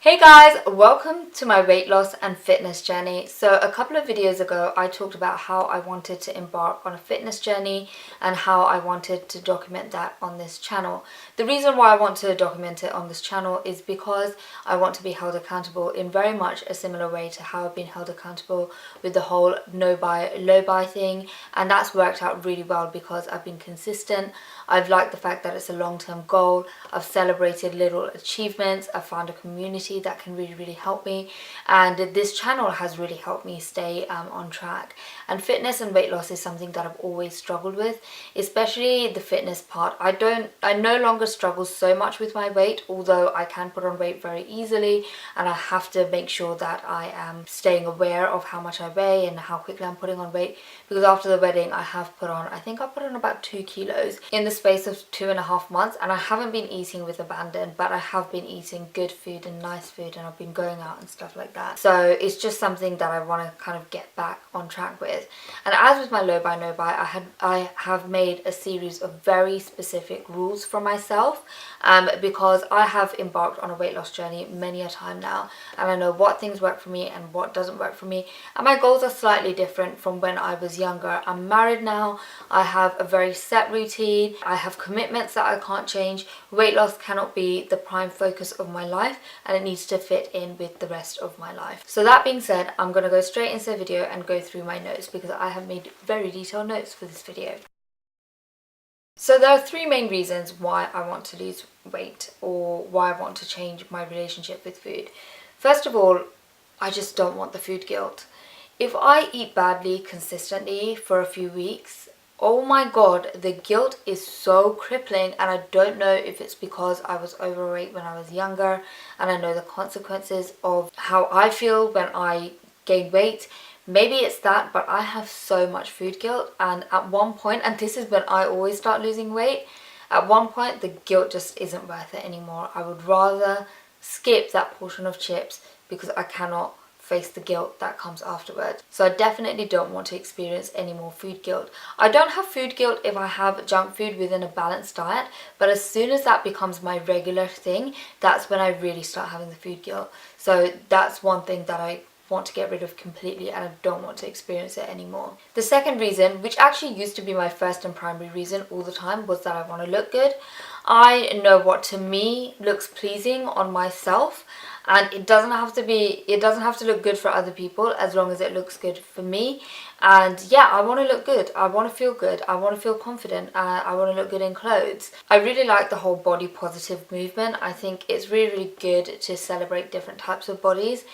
Hey guys, welcome to my weight loss and fitness journey. So a couple of videos ago I talked about how I wanted to embark on a fitness journey and how I wanted to document that on this channel. The reason why I want to document it on this channel is because I want to be held accountable in very much a similar way to how I've been held accountable with the whole no buy, low buy thing, and that's worked out really well because I've been consistent. I've liked the fact that it's a long-term goal. I've celebrated little achievements. I've found a community that can really help me, and this channel has really helped me stay on track. And fitness and weight loss is something that I've always struggled with, especially the fitness part. I no longer struggle so much with my weight, although I can put on weight very easily, and I have to make sure that I am staying aware of how much I weigh and how quickly I'm putting on weight, because after the wedding I have put on, I think I put on about 2 kilos in the space of 2.5 months, and I haven't been eating with abandon, but I have been eating good food and nice food, and I've been going out and stuff like that. So it's just something that I want to kind of get back on track with. And as with my low buy no buy, I have made a series of very specific rules for myself, because I have embarked on a weight loss journey many a time now, and I know what things work for me and what doesn't work for me, and my goals are slightly different from when I was younger. I'm married now. I have a very set routine. I have commitments that I can't change. Weight loss cannot be the prime focus of my life, and it needs to fit in with the rest of my life. So that being said, I'm going to go straight into the video and go through my notes, because I have made very detailed notes for this video. So there are 3 main reasons why I want to lose weight, or why I want to change my relationship with food. First of all, I just don't want the food guilt. If I eat badly consistently for a few weeks, oh my god, the guilt is so crippling, and I don't know if it's because I was overweight when I was younger, and I know the consequences of how I feel when I gain weight. Maybe it's that, but I have so much food guilt, and at one point, and this is when I always start losing weight, at one point the guilt just isn't worth it anymore. I would rather skip that portion of chips because I cannot face the guilt that comes afterwards. So I definitely don't want to experience any more food guilt. I don't have food guilt if I have junk food within a balanced diet, but as soon as that becomes my regular thing, that's when I really start having the food guilt. So that's one thing that I want to get rid of completely, and I don't want to experience it anymore. The second reason, which actually used to be my first and primary reason all the time, was that I want to look good. I know what to me looks pleasing on myself, and it doesn't have to look good for other people as long as it looks good for me. And yeah, I want to look good, I want to feel good, I want to feel confident, I want to look good in clothes. I really like the whole body positive movement. I think it's really good to celebrate different types of bodies.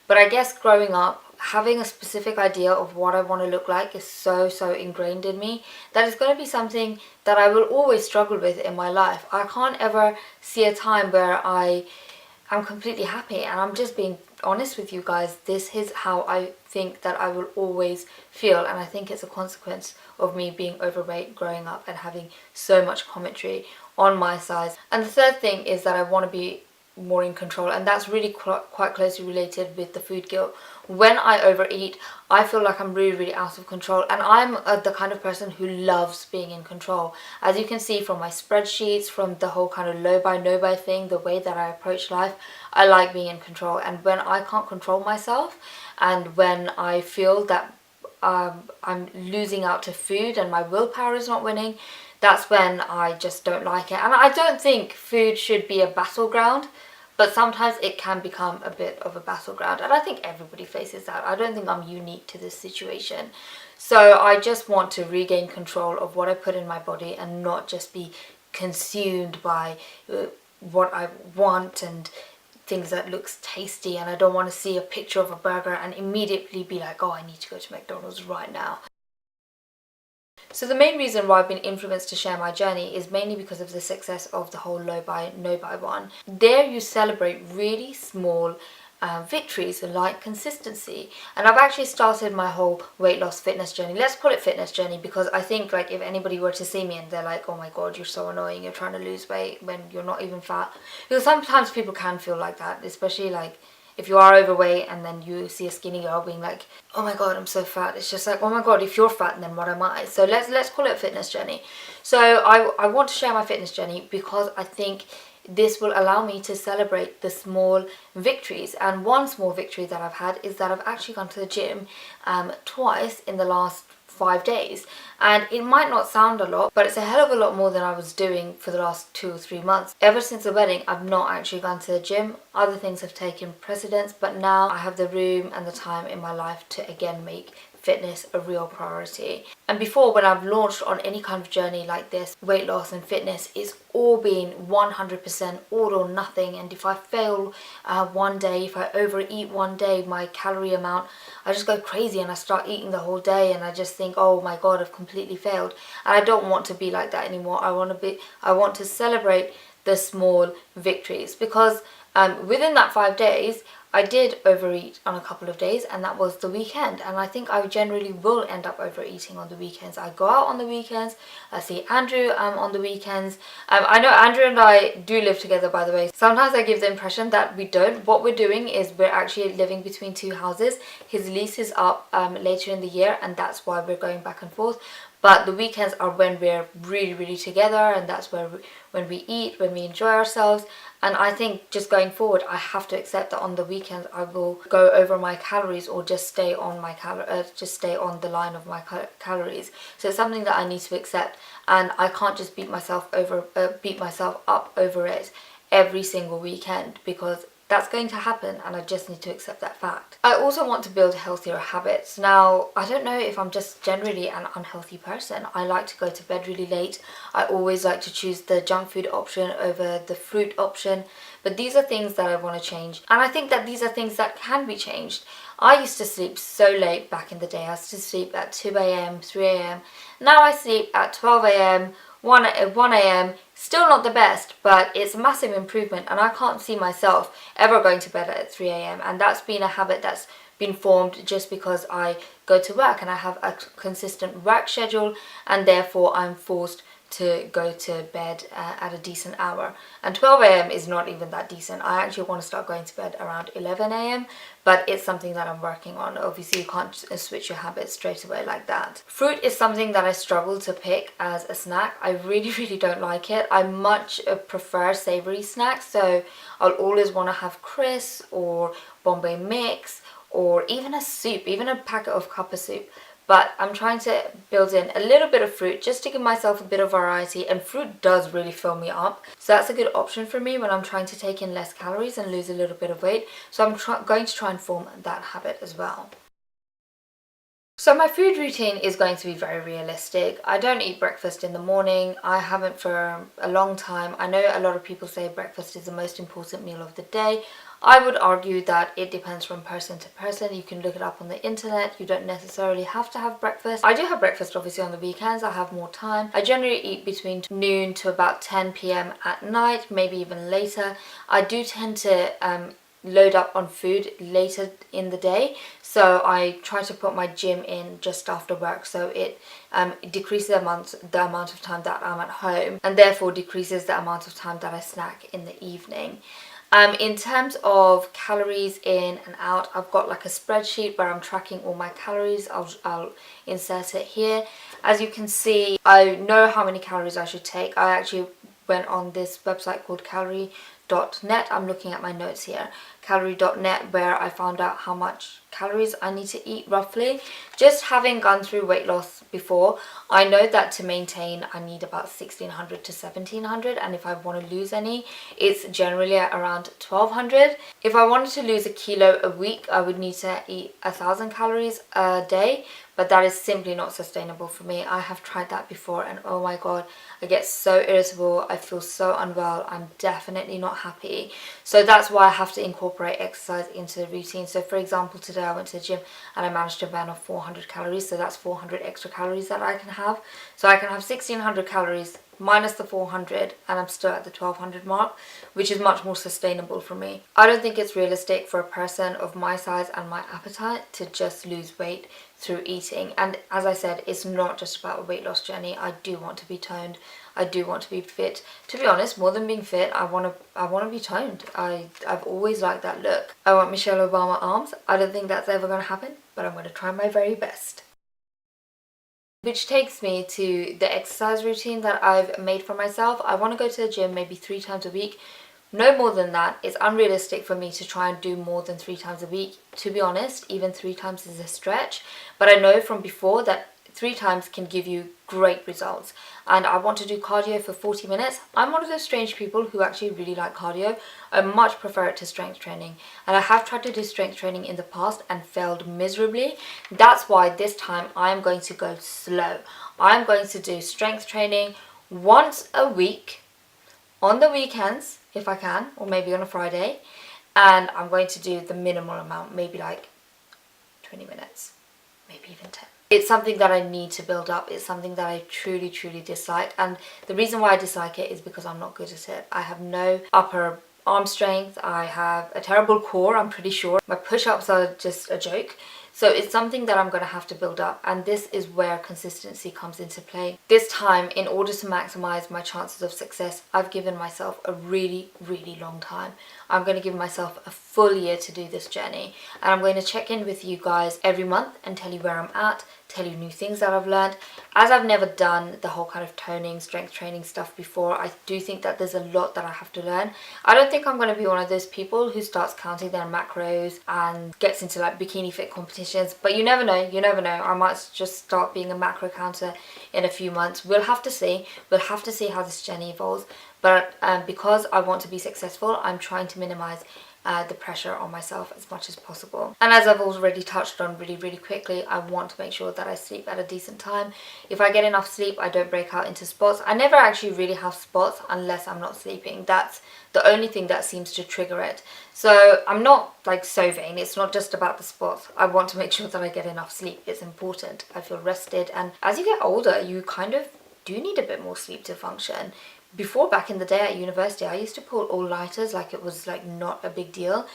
But I guess growing up, having a specific idea of what I want to look like is so ingrained in me that it's going to be something that I will always struggle with in my life. I can't ever see a time where I'm completely happy, and I'm just being honest with you guys. This is how I think that I will always feel, and I think it's a consequence of me being overweight growing up and having so much commentary on my size. And the third thing is that I want to be more in control, and that's really quite closely related with the food guilt. When I overeat, I feel like I'm really out of control, and I'm the kind of person who loves being in control. As you can see from my spreadsheets, from the whole kind of low buy no buy thing, the way that I approach life, I like being in control. And when I can't control myself, and when I feel that I'm losing out to food and my willpower is not winning, that's when I just don't like it. And I don't think food should be a battleground, but sometimes it can become a bit of a battleground, and I think everybody faces that. I don't think I'm unique to this situation. So I just want to regain control of what I put in my body and not just be consumed by what I want and things that looks tasty. And I don't want to see a picture of a burger and immediately be like, oh, I need to go to McDonald's right now. So the main reason why I've been influenced to share my journey is mainly because of the success of the whole low buy no buy one. There you celebrate really small victories like consistency. And I've actually started my whole weight loss fitness journey. Let's call it fitness journey, because I think like if anybody were to see me and they're like, oh my god, you're so annoying, you're trying to lose weight when you're not even fat. Because sometimes people can feel like that, especially like if you are overweight and then you see a skinny girl being like, oh my god, I'm so fat. It's just like, oh my god, if you're fat, then what am I? So let's call it a fitness journey. So I want to share my fitness journey because I think this will allow me to celebrate the small victories. And one small victory that I've had is that I've actually gone to the gym twice in the last 5 days. And it might not sound a lot, but it's a hell of a lot more than I was doing for the last 2 or 3 months. Ever since the wedding, I've not actually gone to the gym. Other things have taken precedence, but now I have the room and the time in my life to again make fitness a real priority. And before, when I've launched on any kind of journey like this, weight loss and fitness, it's all been 100% all or nothing. And if I fail one day, if I overeat one day, my calorie amount, I just go crazy and I start eating the whole day, and I just think, oh my god, I've completely failed. And I don't want to be like that anymore. I want to celebrate the small victories, because within that 5 days I did overeat on a couple of days, and that was the weekend. And I think I generally will end up overeating on the weekends. I go out on the weekends. I see Andrew on the weekends. I know Andrew and I do live together, by the way. Sometimes I give the impression that we don't. What we're doing is we're actually living between two houses. His lease is up later in the year, and that's why we're going back and forth. But the weekends are when we're really, really together, and that's where when we eat, when we enjoy ourselves. And I think just going forward, I have to accept that on the weekends I will go over my calories, or just stay on my just stay on the line of my calories. So it's something that I need to accept, and I can't just beat myself up over it every single weekend, because that's going to happen, and I just need to accept that fact. I also want to build healthier habits. Now, I don't know if I'm just generally an unhealthy person. I like to go to bed really late. I always like to choose the junk food option over the fruit option. But these are things that I want to change. And I think that these are things that can be changed. I used to sleep so late back in the day. I used to sleep at 2 a.m, 3 a.m. Now I sleep at 12 a.m, 1 a.m. Still not the best, but it's a massive improvement, and I can't see myself ever going to bed at 3 a.m. And that's been a habit that's been formed just because I go to work and I have a consistent work schedule, and therefore I'm forced to go to bed at a decent hour. And 12 a.m. is not even that decent. I actually want to start going to bed around 11 a.m. but it's something that I'm working on. Obviously you can't switch your habits straight away like that. Fruit is something that I struggle to pick as a snack. I really, really don't like it. I much prefer savory snacks, so I'll always want to have crisps or Bombay mix, or even a soup, even a packet of cuppa soup. But I'm trying to build in a little bit of fruit just to give myself a bit of variety, and fruit does really fill me up. So that's a good option for me when I'm trying to take in less calories and lose a little bit of weight. So I'm going to try and form that habit as well. So my food routine is going to be very realistic. I don't eat breakfast in the morning. I haven't for a long time. I know a lot of people say breakfast is the most important meal of the day. I would argue that it depends from person to person. You can look it up on the internet. You don't necessarily have to have breakfast. I do have breakfast obviously on the weekends. I have more time. I generally eat between noon to about 10 p.m. at night, maybe even later. I do tend to load up on food later in the day, so I try to put my gym in just after work, so it decreases the amount of time that I'm at home, and therefore decreases the amount of time that I snack in the evening. In terms of calories in and out, I've got like a spreadsheet where I'm tracking all my calories. I'll insert it here. As you can see, I know how many calories I should take. I actually went on this website called calorie.net. I'm looking at my notes here. Calorie.net, where I found out how much calories I need to eat roughly. Just having gone through weight loss before, I know that to maintain I need about 1600 to 1700, and if I want to lose any, it's generally at around 1200. If I wanted to lose a kilo a week, I would need to eat 1000 calories a day, but that is simply not sustainable for me. I have tried that before, and oh my god, I get so irritable. I feel so unwell. I'm definitely not happy. So that's why I have to incorporate exercise into the routine. So for example, today I went to the gym and I managed to burn off 400 calories. So that's 400 extra calories that I can have. So I can have 1600 calories minus the 400, and I'm still at the 1200 mark, which is much more sustainable for me. I don't think it's realistic for a person of my size and my appetite to just lose weight through eating. And as I said, it's not just about a weight loss journey. I do want to be toned. I do want to be fit. To be honest, more than being fit, I want to be toned. I've always liked that look. I want Michelle Obama arms. I don't think that's ever going to happen, but I'm going to try my very best. Which takes me to the exercise routine that I've made for myself. I want to go to the gym maybe 3 times a week, No more than that. It's unrealistic for me to try and do more than 3 times a week. To be honest, even 3 times is a stretch. But I know from before that 3 times can give you great results. And I want to do cardio for 40 minutes. I'm one of those strange people who actually really like cardio. I much prefer it to strength training. And I have tried to do strength training in the past and failed miserably. That's why this time I'm going to go slow. I'm going to do strength training once a week on the weekends, if I can, or maybe on a Friday, and I'm going to do the minimal amount, maybe like 20 minutes, maybe even 10. It's something that I need to build up. It's something that I truly, truly dislike, and the reason why I dislike it is because I'm not good at it. I have no upper arm strength. I have a terrible core, I'm pretty sure. My push-ups are just a joke. So it's something that I'm going to have to build up, and this is where consistency comes into play. This time, in order to maximize my chances of success, I've given myself a really, really long time. I'm going to give myself a full year to do this journey, and I'm going to check in with you guys every month and tell you where I'm at, tell you new things that I've learned. As I've never done the whole kind of toning, strength training stuff before, I do think that there's a lot that I have to learn. I don't think I'm going to be one of those people who starts counting their macros and gets into like bikini fit competitions, but you never know, you never know. I might just start being a macro counter in a few months. We'll have to see. We'll have to see how this journey evolves. But because I want to be successful, I'm trying to minimize the pressure on myself as much as possible. And as I've already touched on really quickly, I want to make sure that I sleep at a decent time. If I get enough sleep, I don't break out into spots. I never actually really have spots unless I'm not sleeping. That's the only thing that seems to trigger it. So I'm not like so vain. It's not just about the spots. I want to make sure that I get enough sleep. It's important. I feel rested, and as you get older, you kind of do need a bit more sleep to function. Before, back in the day at university, I used to pull all-nighters like it was like not a big deal.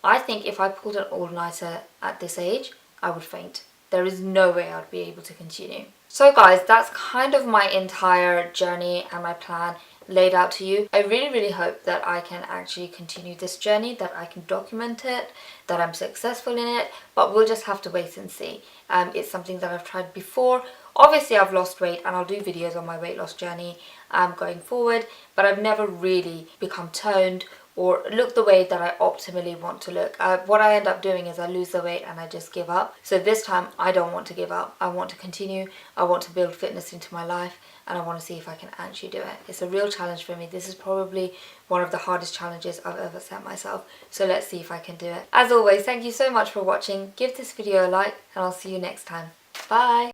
I think if I pulled an all-nighter at this age, I would faint. There is no way I'd be able to continue. So guys, that's kind of my entire journey and my plan laid out to you. I really hope that I can actually continue this journey, that I can document it, that I'm successful in it, but we'll just have to wait and see. It's something that I've tried before. Obviously I've lost weight and I'll do videos on my weight loss journey going forward, but I've never really become toned or look the way that I optimally want to look. What I end up doing is I lose the weight and I just give up. So this time I don't want to give up. I want to continue. I want to build fitness into my life, and I want to see if I can actually do it. It's a real challenge for me. This is probably one of the hardest challenges I've ever set myself. So let's see if I can do it. As always, thank you so much for watching. Give this video a like and I'll see you next time. Bye!